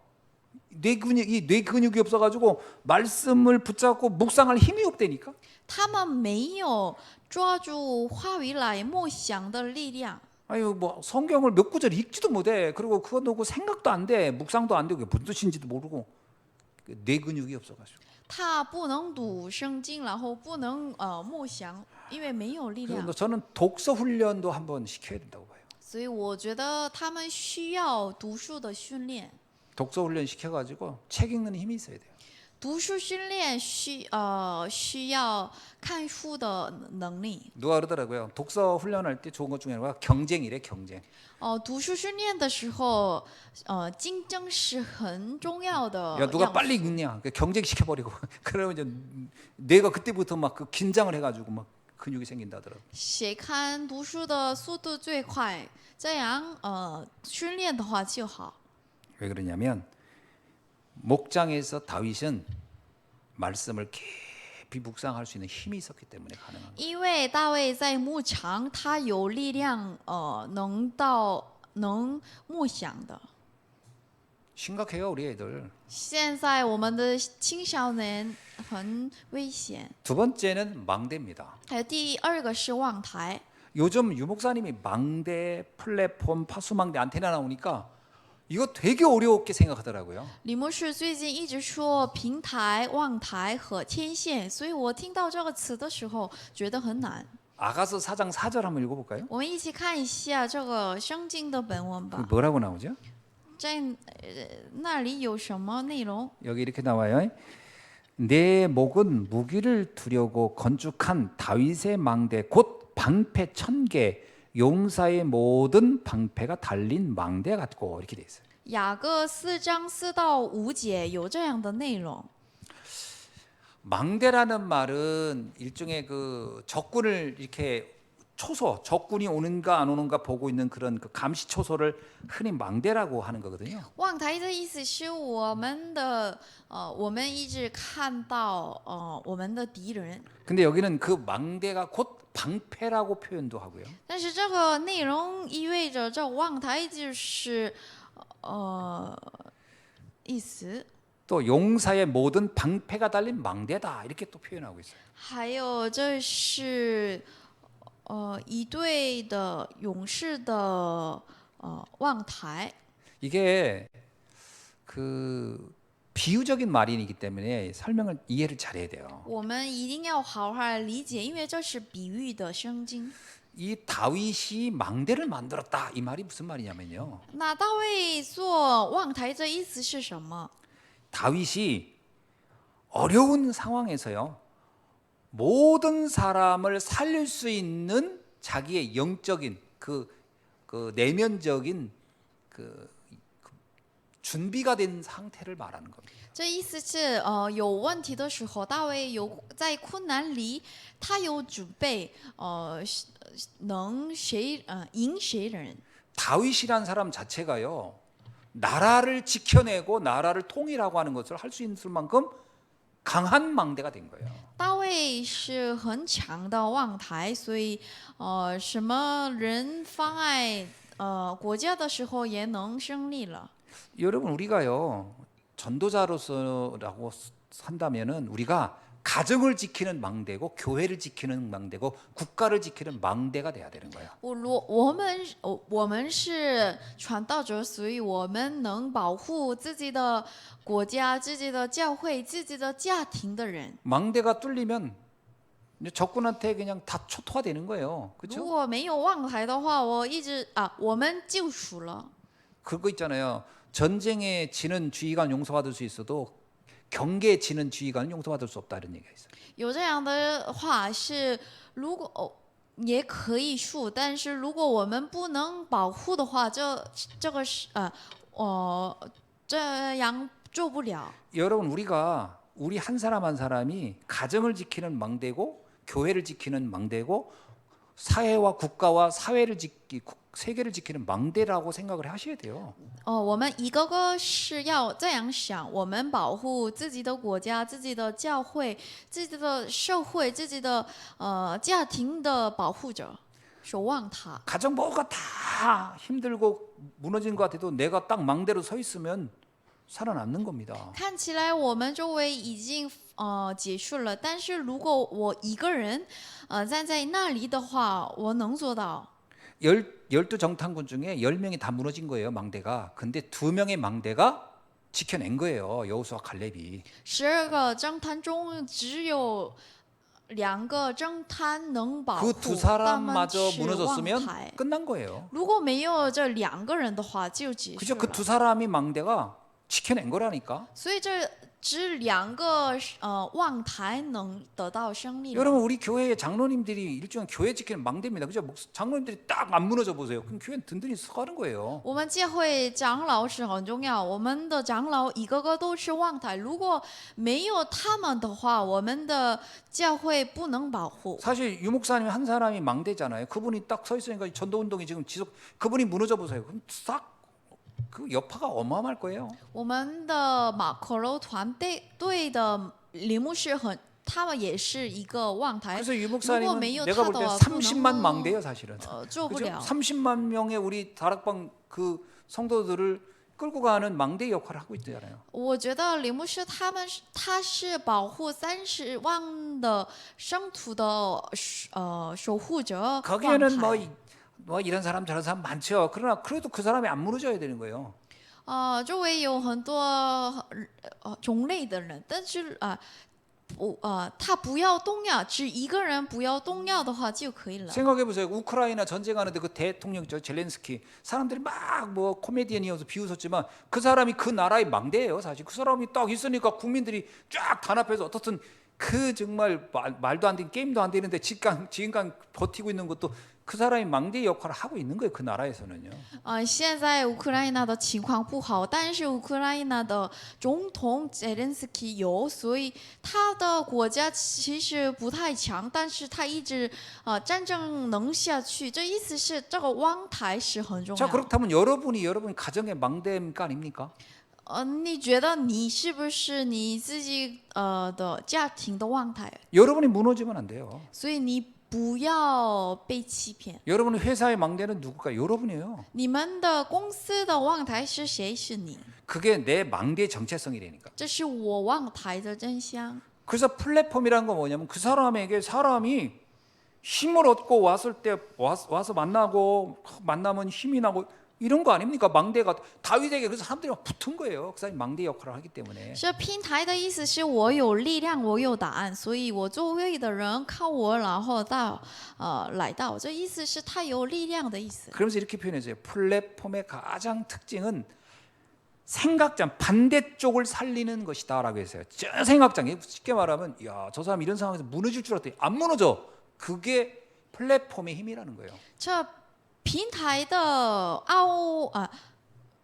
뇌 근육이 없어가지고 말씀을 붙잡고 묵상할 힘이 없다니까. 他们没有抓住话语来默想的力量。 아유 뭐 성경을 몇 구절 읽지도 못해. 그리고 그거 놓고 생각도 안 돼. 묵상도 안 되고 그게 무슨 뜻인지도 모르고 뇌 근육이 없어가지고. 他不能读圣经，然后不能默想，因为没有力量。 그래서 저는 독서 훈련도 한번 시켜야 된다고 봐요. 所以我觉得他们需要读书的训练。 독서 훈련 시켜가지고 책 읽는 힘이 있어야 돼요. 读书训练需要看书的能力。 누가 그러더라고요. 독서 훈련할 때 좋은 것 중에 하나가 경쟁이래 경쟁. 读书训练的时候，竞争是很重要的 야 누가 要素。 빨리 읽냐 경쟁 시켜버리고 그러면 이제 뇌가 그때부터 막 그 긴장을 해가지고 막 근육이 생긴다더라고. 谁看读书的速度最快，这样训练的话就好。 왜 그러냐면 목장에서 다윗은 말씀을 깊이 묵상할 수 있는 힘이 있었기 때문에 가능한 거예요. 因为大卫在牧场，他有力量，能默想的。 심각해요 우리 애들. 现在我们的青少年很危险。 두 번째는 망대입니다. 还有第二个是望台。 요즘 유 목사님이 망대, 플랫폼, 파수망대, 안테나 나오니까 이거 되게 어렵게 생각하더라고요. 李牧师最近一直说平台、望台和天线，所以我听到这个词的时候觉得很难。 아가서 4장 4절 한번 읽어볼까요? 我们一起看一下这个圣经的本文 그 吧。 뭐라고 나오죠? 在那里有什么内容？ 여기 이렇게 나와요. 내 목은 무기를 두려고 건축한 다윗의 망대 곧 방패 1000개 용사의 모든 방패가 달린 망대 같고 이렇게 돼 있어요. 雅各4章4到5节有这样的内容。 망대라는 말은 일종의 그 적군을 이렇게 초소, 적군이 오는가 안 오는가 보고 있는 그런 그 감시 초소를 흔히 망대라고 하는 거거든요. 望台的意思是我们一直看到我们的敌人， 근데 여기는 그 망대가 곧 방패라고 표현도 하고요. 但是这个内容意味着这望台就是意思。 또 용사의 모든 방패가 달린 망대다 이렇게 또 표현하고 있어요. 还有这是一队的勇士的望台。 이게 그 비유적인 말이기 때문에 설명을 이해를 잘해야 돼요. 我们一定要好好理解，因为这是比喻的圣经。 이 다윗이 망대를 만들었다 이 말이 무슨 말이냐면요. 那大卫做望台这意思是什么？ 다윗이 어려운 상황에서요 모든 사람을 살릴 수 있는 자기의 영적인 그 내면적인 그 준비가 된 상태를 말하는 겁니다. 这意思是有问题的时候，大卫有在困难里，他有准备能赢谁人。 다윗이란 사람 자체가요 나라를 지켜내고 나라를 통일하고 하는 것을 할 수 있을 만큼 강한 망대가 된 거예요. 大卫是很强的望台，所以什么人妨碍国家的时候也能胜利了。 여러분 우리가요 전도자로서라고 산다면은 우리가 가정을 지키는 망대고 교회를 지키는 망대고 국가를 지키는 망대가 돼야 되는 거예요. 我们是传道者，所以我们能保护自己的国家、自己的教会、自己的家庭的人。 망대가 뚫리면 이제 적군한테 그냥 다 초토화되는 거예요. 如 그렇죠? 果没有望台的话，我们就输了。 그거 있잖아요. 전쟁에 지는 지휘관 용서받을 수 있어도 경계에 지는 지휘관은 용서받을 수 없다 이런 얘기가 있어요. 有这样的话是，如果也可以输，但是如果我们不能保护的话，这个是这样做不了。 여러분 우리 한 사람 한 사람이 가정을 지키는 망대고 교회를 지키는 망대고 사회와 국가와 사회를 세계를 지키는 망대라고 생각을 하셔야 돼요. 我们一个个是要这样想，我们保护自己的国家、自己的教会、自己的社会、自己的家庭的保护者，守望他。 가정 뭐가 다 힘들고 무너진 것 같아도 내가 딱 망대로 서 있으면 살아남는 겁니다. 看起来我们周围已经结束了，但是如果我一个人站在那里的话，我能做到。 12 정탐군 중에 10명이 다 무너진 거예요, 망대가. 근데 2명의 망대가 지켜낸 거예요, 여호수아 갈렙이. 12个征探中只有2个征探能保 그 护 두 他们 사람마저 是望 무너졌으면 台。 끝난 거예요. 如果没有这2个人的话，就结束 그죠? 그 了。 두 사람이 망대가 지켜낸 거라니까. 所以这只2个望台能得到胜利了。 여러분 우리 교회의 장로님들이 일종의 교회 지키는 망대입니다. 그죠? 장로님들이 딱 안 무너져 보세요. 그럼 교회는 든든히 서가는 거예요. 我们教会长老是很重要，我们的长老一个个都是望台，如果没有他们的话，我们的教会不能保护。 사실 유 목사님 한 사람이 망대잖아요. 그분이 딱 서 있으니까 전도 운동이 지금 그분이 무너져 보세요. 그럼 싹 그 여파가 어마어마할 거예요. 我们的马可楼团队的林牧师他们也是一个望台， 그래서 유 如果 목사님은 没有 내가 他 볼 的 때 话，不 30만 能 망대예요, 사실은. 做不 그죠? 了。 30만 명의 우리 다락방 그 성도들을 끌고 가는 망대 역할을 하고 있잖아요. 我觉得林牧师他是保护30万的圣徒的守护者望 거기에는 台。 뭐 이런 사람 저런 사람 많죠. 그러나 그래도 그 사람이 안 무너져야 되는 거예요. 周围有很多种类的人，但是他不要动摇，只一个人不要动摇的话就可以了。 생각해 보세요. 우크라이나 전쟁하는데 그 대통령죠, 젤렌스키. 사람들이 막 뭐 코미디언이어서 비웃었지만 그 사람이 그 나라의 망대예요, 사실. 그 사람이 딱 있으니까 국민들이 쫙 단합해서 어떻든 그 정말 말도 안 되는 게임도 안 되는데 지금까지 버티고 있는 것도 그 사람이 망대 역할을 하고 있는 거예요, 그 나라에서는요. 现在乌克兰的情况不好，但是乌克兰的总统泽连斯基有，所以他的国家其实不太强，但是他一直战争能下去，这意思是这个望台是很重 자 要。 그렇다면 여러분 가정의 망대입니까 아닙니까? 你觉得你是不是你自己的家庭的望台？ 여러분이 무너지면 안 돼요. 所以你不要被欺骗。 여러분 회사의 망대는 누굴까? 여러분이에요. 你们的公司的望台是谁？是你， 그게 내 망대의 정체성이라니까. 这是我望台的真相。 그래서 플랫폼이란 건 뭐냐면 그 사람에게 사람이 힘을 얻고 왔을 때 와서 만나면 힘이 나고 이런 거 아닙니까? 망대가 다윗에게 그래서 사람들이 막 붙은 거예요. 그 사람이 망대 역할을 하기 때문에. 这平台的意思是我有力量，我有答案，所以我周围的人靠我，然后来到。这意思是他有力量的意思。 그러면서 이렇게 표현했어요. 플랫폼의 가장 특징은 생각장 반대쪽을 살리는 것이다라고 했어요. 저 생각장 쉽게 말하면 야, 저 사람 이런 상황에서 무너질 줄 알았더니 안 무너져. 그게 플랫폼의 힘이라는 거예요. 这平台的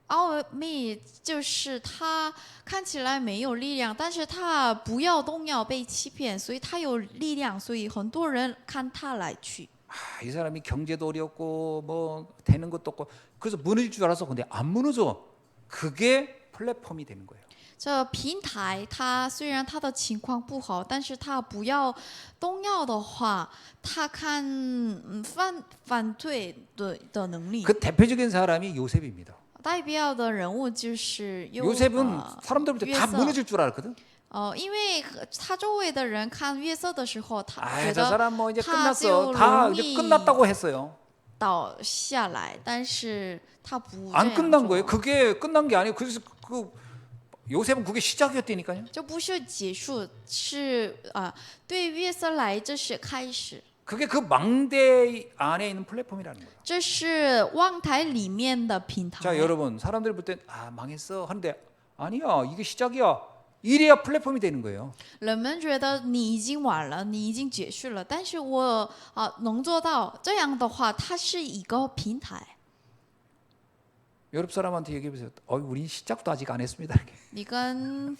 奥秘就是他看起来没有力量，但是他不要动摇被欺骗，所以他有力量，所以很多人看他来去。 이 사람이 경제도 어렵고 뭐 되는 것도 없고 그래서 무너질 줄 알았어. 근데 안 무너져. 그게 플랫폼이 되는 거예요. 这平台，它虽然它的情况不好，但是它不要动摇的话，他看反对的能力。 그 대표적인 사람이 요셉입니다. 代表的人物就是요셉은 사람들 볼 때 다 约瑟 무너질 줄 알았거든. 因为他周围的人看约瑟的时候，他觉 저 得 사람 뭐 이제 他 끝났어. 就 다 容 이제 易 끝났다고 했어요. 倒下来，但是他不 안 这样 끝난 做 거예요. 그게 끝난 게 아니에요. 그래서 그 요셉은 그게 시작이었다니까요. 这不是结束，是对约瑟来这是开始， 그게 그 망대 안에 있는 플랫폼이라는 거예요. 这是望台里面的平台。 자, 여러분 사람들이 볼 때 아 망했어 하는데 아니야 이게 시작이야. 이래야 플랫폼이 되는 거예요. 人们觉得你已经完了，你已经结束了，但是我能做到这样的话，它是一个平台。 유럽 사람한테 얘기해 보세요. 우린 시작도 아직 안 했습니다. 你跟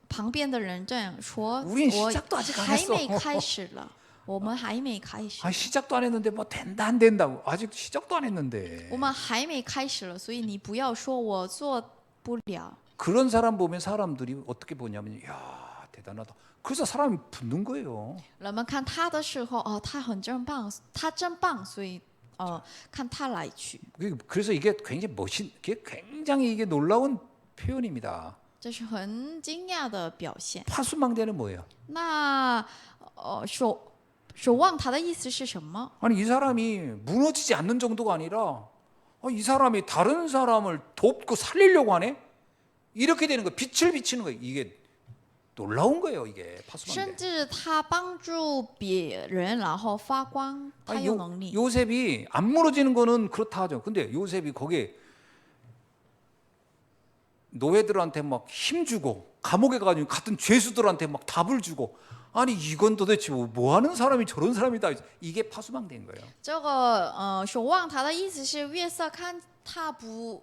旁边的人这样说， 우린 我 시작도 아직 안 还 했어. 没开始了。我们还没开始， 아, 시작도 안 했는데 뭐 된다 안 된다고. 아직 시작도 안 했는데. 我们还没开始了，所以你不要说我做不了。 그런 사람 보면 사람들이 어떻게 보냐면 야, 대단하다. 그래서 사람이 붙는 거예요. 人们看他的时候，哦，他很真棒，他真棒，所以看他来去， 그래서 이게 굉장히 이게 놀라운 표현입니다. 这是很惊讶的表现。 파수망대는 뭐예요? 那守望他的意思是什么？ 아니 이 사람이 무너지지 않는 정도가 아니라 이 사람이 다른 사람을 돕고 살리려고 하네. 이렇게 되는 거, 빛을 비치는 거 이게 놀라운 거예요. 이게 甚 파수망대. 至他帮助别人，然后发光，他 아니, 有能力。 요셉이 안 무너지는 거는 그렇다 하죠. 근데 요셉이 거기에 노예들한테 막 힘주고 감옥에 가가지고 같은 죄수들한테 막 답을 주고 아니 이건 도대체 뭐 하는 사람이 저런 사람이다. 이게 파수망대인 거예요. 这个守望他的意思是约瑟看他不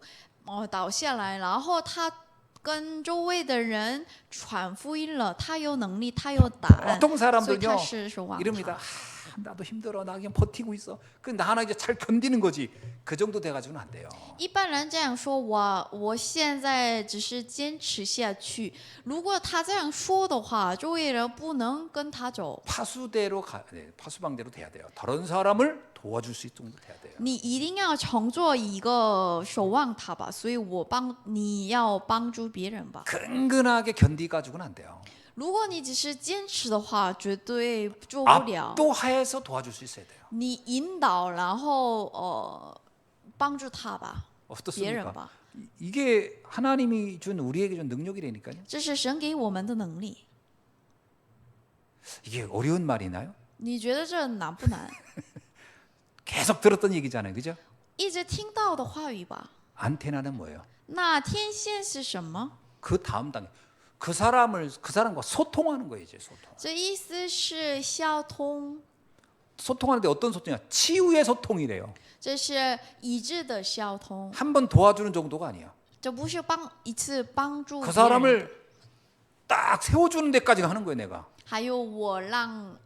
倒下来，然后他跟周围的人传福音了，他有能力，他有答案， 보통 所以 사람들요 他是守望 이럽니다. 他。 나도 힘들어. 나 그냥 버티고 있어. 그 나 하나 이제 잘 견디는 거지. 그 정도 돼가지고는 안 돼요. 一般人这样说，我现在只是坚持下去。如果他这样说的话，周围人不能跟他走。 파수대로 파수방대로 돼야 돼요. 다른 사람을 도와줄 수 있을 정도 돼야 돼요. 你一定要乘坐一个守望他吧，所以你要帮助别人吧。 근근하게 견디가지고는 안 돼요. 如果你只是坚持的话，绝对做不了。 압도하에서 도와줄 수 있어야 돼요. 你引导，然后帮助他吧，别人 어떻습니까? 吧， 이게 하나님이 준 우리에게 준 능력이라니까요. 这是神给我们的能力。 이게 어려운 말이나요? 你觉得这难不难？ 계속 들었던 얘기잖아요. 그죠? 一直听到的话语吧。 안테나는 뭐예요? 那天线是什么？ 그 다음 단계. 그 사람과 소통하는 거예요, 이제 소통. 这意思是交通， 소통하는데 어떤 소통이야? 치유의 소통이래요. 这是一致的交通， 한 번 도와주는 정도가 아니야. 这不是一次帮助 그 别人， 사람을 딱 세워주는 데까지 하는 거예요, 내가. 还有我让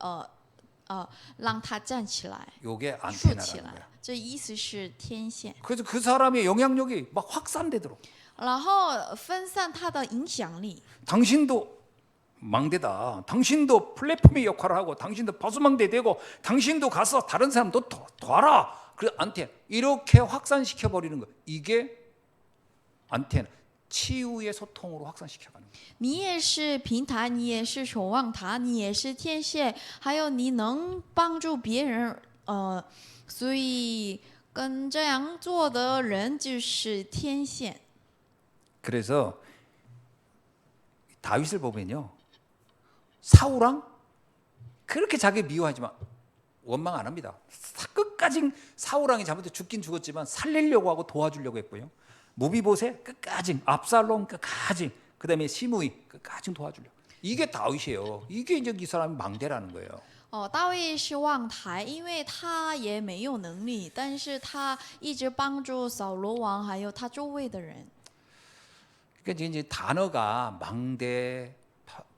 他站起来， 요게 竖起 안테나라는 来 거야. ，这意思是天线， 그래서 그 사람의 영향력이 막 확산되도록. 然后分散他的影响力。 당신도 망대다. 당신도 플랫폼의 역할을 하고, 당신도 파수망대 되고, 당신도 가서 다른 사람도 도와라. 그래 안테나 이렇게 확산시켜 버리는 거. 이게 안테나 치유의 소통으로 확산시켜가는 거예요. 你也是平台，你也是守望塔，你也是天线，还有你能帮助别人，所以跟这样做的人就是天线。 그래서 다윗을 보면요, 사울왕 그렇게 자기 미워하지만 원망 안 합니다. 끝까지 사울왕이 잘못해 죽긴 죽었지만 살리려고 하고 도와주려고 했고요. 무비보셋 끝까지, 압살롬 끝까지, 그다음에 시므이 끝까지 도와주려고. 이게 다윗이에요. 이게 이제 이 사람이 망대라는 거예요. 大卫是望台，因为他也没有能力，但是他一直帮助扫罗王还有他周围的人。 그러니까 이제 단어가 망대,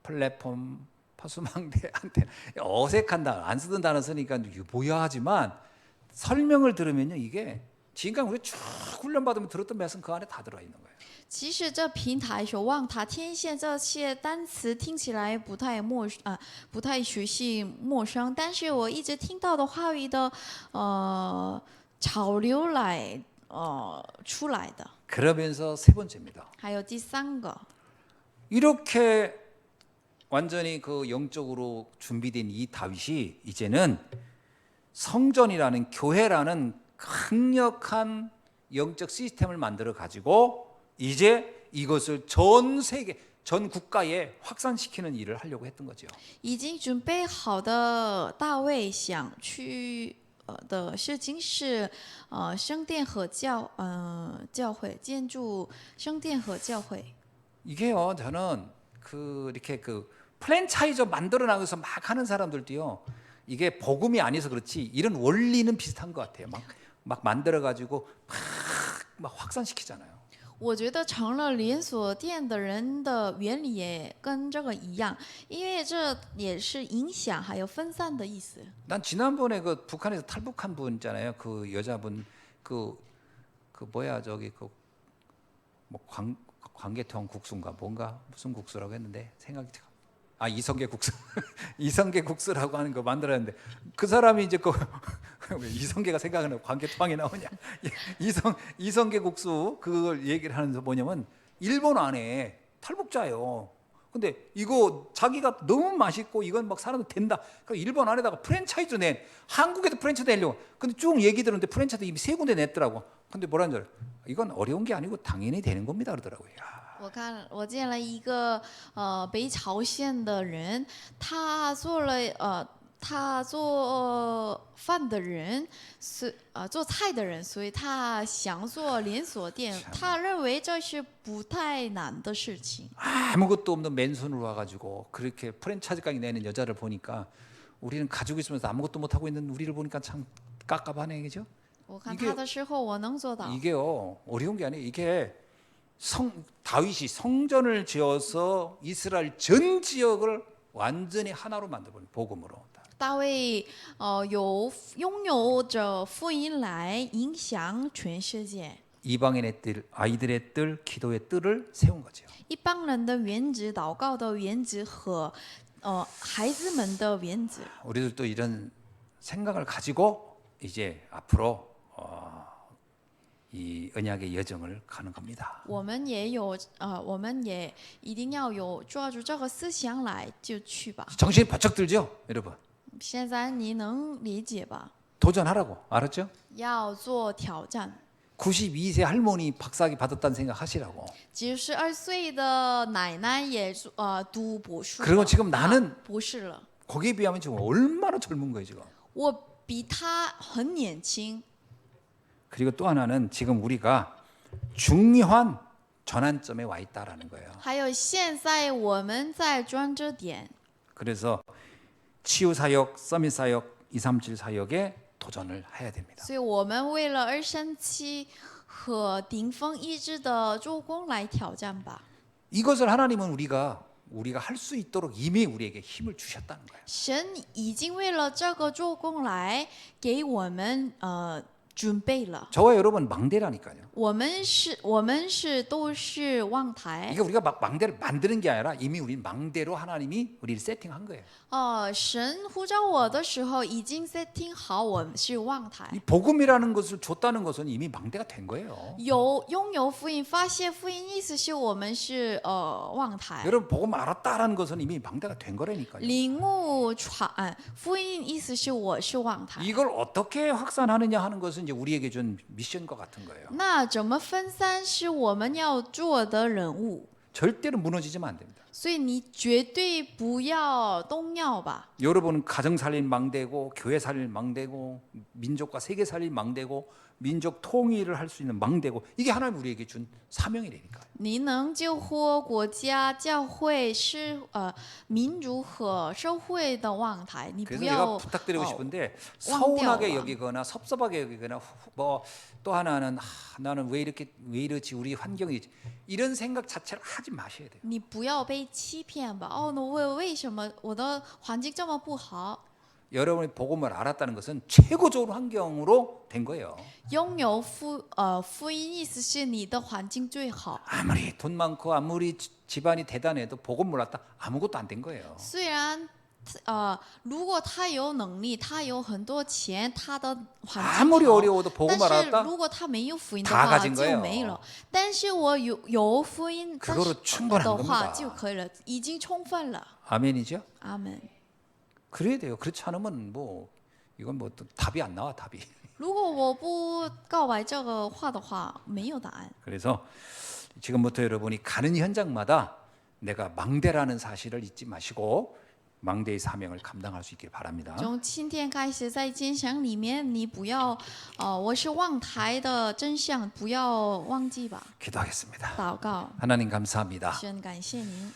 플랫폼, 파수망대, 안테나 어색한 단어, 안 쓰던 단어 쓰니까 뭐야 하지만 설명을 들으면요 이게 지금까지 우리 쭉 훈련받으면 들었던 말씀 그 안에 다 들어가 있는 거예요. 其实这平台、守望塔、天线这些单词听起来不太熟悉陌生，但是我一直听到的话语的潮流出来的。 그러면서 세 번째입니다. 还有第三个， 이렇게 완전히 그 영적으로 준비된 이 다윗이 이제는 성전이라는 교회라는 강력한 영적 시스템을 만들어 가지고 이제 이것을 전 세계 전 국가에 확산시키는 일을 하려고 했던 거죠. 已经准备好的大卫想去的事情是圣殿和教会建筑圣殿和教会。 이게요, 저는 이렇게 프랜차이저 만들어 나가서 막 하는 사람들도요, 이게 복음이 아니어서 그렇지 이런 원리는 비슷한 것 같아요. 막 만들어 가지고 막 확산시키잖아요. 我觉得成了连锁店的人的原理也跟这个一样，因为这也是影响还有分散的意思。 난 지난번에 그 북한에서 탈북한 분 있잖아요. 그 여자분 그 뭐야 저기 그 뭐 광개통 국수인가 뭔가 무슨 국수라고 했는데 생각이 이성계 국수 이성계 국수라고 하는 거 만들었는데 그 사람이 이제 왜 이성계가 생각나고 광개통이 나오냐 이성계 국수 그걸 얘기를 하면서 뭐냐면 일본 안에 탈북자예요. 근데 이거 자기가 너무 맛있고 이건 막 사람들 된다. 그러니까 일본 안에다가 프랜차이즈 낸 한국에도 프랜차이즈 내려고. 근데 쭉 얘기 들었는데 프랜차이즈 이미 3군데 냈더라고. 근데 뭐라는 줄 알아? 이건 어려운 게 아니고 당연히 되는 겁니다 그러더라고요. 야. 我见了一个北朝鲜的人，他做饭的人，做菜的人，所以他想做连锁店。他认为这是不太难的事情。 아무것도 없는 맨손으로 와가지고 그렇게 프랜차이즈 가게 내는 여자를 보니까 우리는 가지고 있으면서 아무것도 못 하고 있는 우리를 보니까 참 깝깝하네, 그죠? 我看他的时候，我能做到。 이게요 어려운 게 아니에요. 이게 다윗이 성전을 지어서 이스라엘 전 지역을 완전히 하나로 만들어버린 복음으로. 大卫拥有着福音来影响全世界。 이방인의 뜰, 아이들의 뜰, 기도의 뜰을 세운 거죠. 一帮人的原则、祷告的原则和孩子们的原则。 우리들도 이런 생각을 가지고 이제 앞으로 이 언약의 여정을 가는 겁니다. 我们也一定要有抓住这个思想来就去吧。 정신이 바짝 들죠, 여러분? 现在你能理解吧？ 도전하라고, 알았죠? 要做挑战。 92세 할머니 박사학위 받았다는 생각 하시라고. 92岁的奶奶也读博士了。 그리고 지금 나는 博士了。 거기에 비하면 지금 얼마나 젊은 거예요 지금. 我比他很年轻。 그리고 또 하나는 지금 우리가 중요한 전환점에 와 있다라는 거예요. 还有现在我们在转折点。 그래서 치유 사역, 서밋 사역, 237 사역에 도전을 해야 됩니다. 所以我们为了237和顶峰医治的做工来挑战吧。 이것을 하나님은 우리가 할 수 있도록 이미 우리에게 힘을 주셨다는 거예요. 神已经为了这个做工来给我们准备了。 저와 여러분 망대라니까요. 我们都是望台。 이게 우리가 막 망대를 만드는 게 아니라 이미 우리 망대로 하나님이 우리를 세팅한 거예요. 神呼召我的时候已经 setting 好我们是望台。 이 복음이라는 것을 줬다는 것은 이미 망대가 된 거예요. 拥有福音，发现福音，意思是我们是望台。 여러분 복음 알았다라는 것은 이미 망대가 된 거라니까요. 领悟福音，意思是我是望台。 이걸 어떻게 확산하느냐 하는 것은 이제 우리에게 준 미션과 같은 거예요. 那怎么分散是我们要做的任务， 절대로 무너지지면 안 됩니다. 所以你绝对不要动摇吧。 여러분은 가정 살릴 망대고 교회 살릴 망대고 민족과 세계 살릴 망대고 민족 통일을 할 수 있는 망대고 이게 하나님 우리에게 준 사명이라니까요. 你能救活国家、教会是民族和社会的望台，你不 그래서 要 제가 부탁드리고 싶은데 왕대와. 서운하게 여기거나 섭섭하게 여기거나 뭐 또 하나는 나는 왜 이렇지 우리 환경이 이런 생각 자체를 하지 마셔야 돼요. 你不要被欺骗吧。那为什么我的环境这么不好？ 여러분이 복음을 알았다는 것은 최고적으로 환경으로 된 거예요. 拥有福音，意思是你的环境最好。 아무리 돈 많고 아무리 집안이 대단해도 복음 몰랐다 아무것도 안 된 거예요. 虽然如果他有能力，他有很多钱，他的环境 아무리 好， 어려워도 복음 但是 알았다 如果他没有福音的 다 话 가진 就 거예요. 没了。但是我有福音 그거로 충분한 的话 겁니다. 就可以了，已经充分了。 아멘이죠? 阿门。 그래야 돼요. 그렇지 않으면 뭐 이건 뭐 또 답이 안 나와 답이. 如果我不告白这个话的话，没有答案。 그래서 지금부터 여러분이 가는 현장마다 내가 망대라는 사실을 잊지 마시고 망대의 사명을 감당할 수 있길 바랍니다. 从今天开始，在坚强里面，你不要我是望台的真相，不要忘记吧。 기도하겠습니다. 祷告， 하나님 감사합니다. 神感谢您。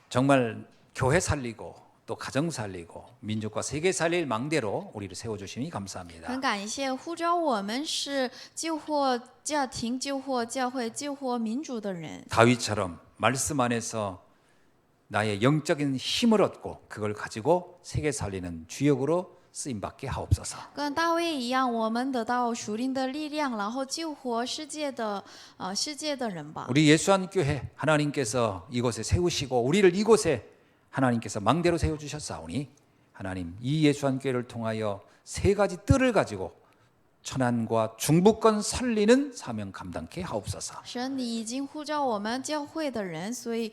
정말 교회 살리고 또 가정 살리고 민족과 세계 살릴 망대로 우리를 세워주시니 감사합니다. 很感谢呼召我们是救活家庭、救活教会、救活民主的人。 다윗처럼 말씀 안에서 나의 영적인 힘을 얻고 그걸 가지고 세계 살리는 주역으로 쓰임받게 하옵소서. 跟大卫一样，我们得到属灵的力量，然后救活世界的人吧。 우리 예수한교회 하나님께서 이곳에 세우시고 우리를 이곳에 하나님께서 망대로 세워주셨사오니 하나님 이 예수한교회를 통하여 세 가지 뜰을 가지고 천안과 중부권 살리는 사명 감당케 하옵소서. 神，你已经呼召我们教会的人，所以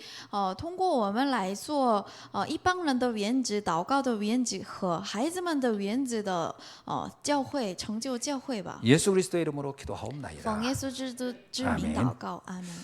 通过我们来做一帮人的园子、祷告的园子和孩子们的园子的教会，成就教会吧。 예수 그리스도의 이름으로 기도하옵나이다. 奉耶稣基督之名祷告，阿门。